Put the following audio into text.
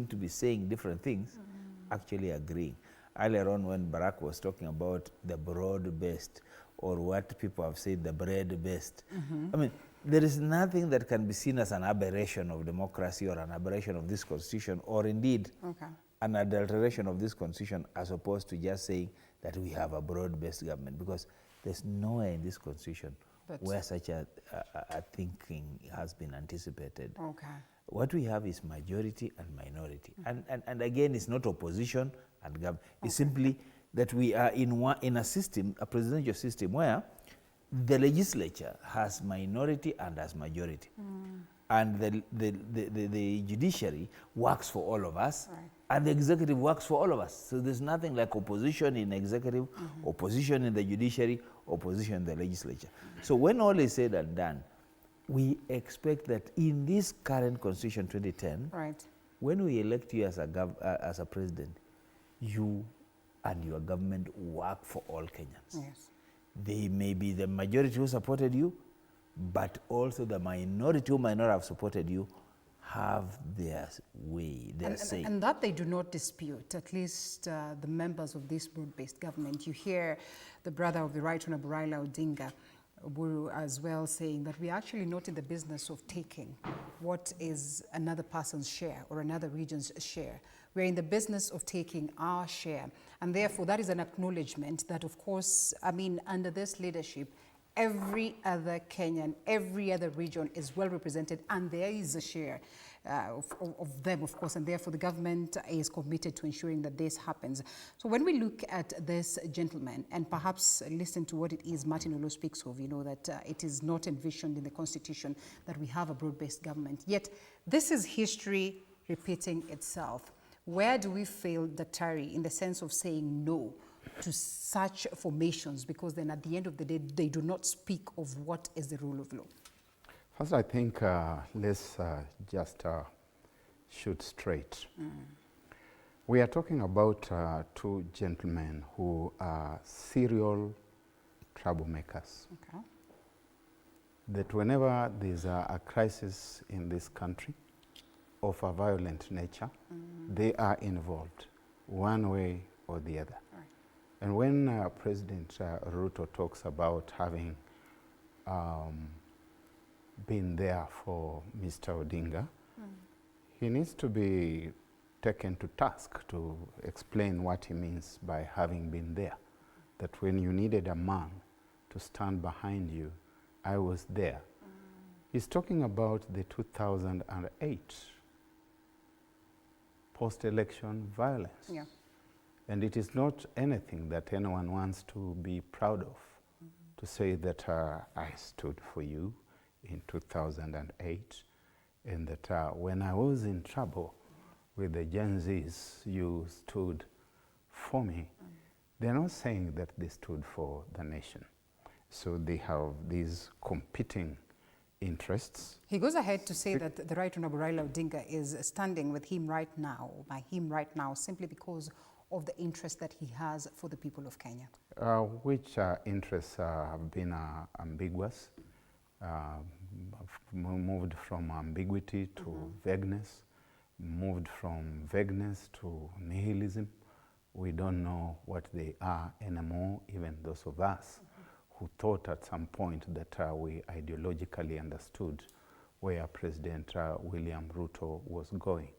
to be saying different things, actually agreeing. Earlier on when Barrack was talking about the broad-based, or what people have said, the bread-based, I mean, there is nothing that can be seen as an aberration of democracy or an aberration of this constitution, or indeed an adulteration of this constitution, as opposed to just saying that we have a broad-based government, because there's nowhere in this constitution where such a thinking has been anticipated. What we have is majority and minority. And again, it's not opposition and government. It's simply that we are in a system, a presidential system, where the legislature has minority and has majority. And the judiciary works for all of us, and the executive works for all of us. So there's nothing like opposition in executive, opposition in the judiciary, opposition in the legislature. So when all is said and done, we expect that in this current Constitution 2010, when we elect you as a president, you and your government work for all Kenyans. They may be the majority who supported you, but also the minority who might not have supported you have their way, their say. And that they do not dispute, at least the members of this broad-based government. You hear the brother of the Right Honorable Raila Odinga as well saying that we are actually not in the business of taking what is another person's share or another region's share. We're in the business of taking our share. And therefore, that is an acknowledgement that, of course, I mean, under this leadership, every other Kenyan, every other region is well represented, and there is a share of them, of course, and therefore the government is committed to ensuring that this happens. So when we look at this gentleman and perhaps listen to what it is Martin Olo speaks of, you know, that it is not envisioned in the Constitution that we have a broad-based government, yet this is history repeating itself. Where do we fail Daktari in the sense of saying no to such formations, because then at the end of the day, they do not speak of what is the rule of law? First, I think let's just shoot straight. We are talking about two gentlemen who are serial troublemakers. That whenever there's a crisis in this country of a violent nature, they are involved one way or the other. And when President Ruto talks about having been there for Mr. Odinga, he needs to be taken to task to explain what he means by having been there. That when you needed a man to stand behind you, I was there. He's talking about the 2008 post-election violence. And it is not anything that anyone wants to be proud of, to say that I stood for you in 2008, and that when I was in trouble with the Gen Zs, you stood for me. They're not saying that they stood for the nation. So they have these competing interests. He goes ahead to say that the Right Honorable Raila Odinga is standing with him right now, by him right now, simply because of the interest that he has for the people of Kenya. Which interests have been ambiguous, moved from ambiguity to vagueness, moved from vagueness to nihilism. We don't know what they are anymore, even those of us who thought at some point that we ideologically understood where President William Ruto was going.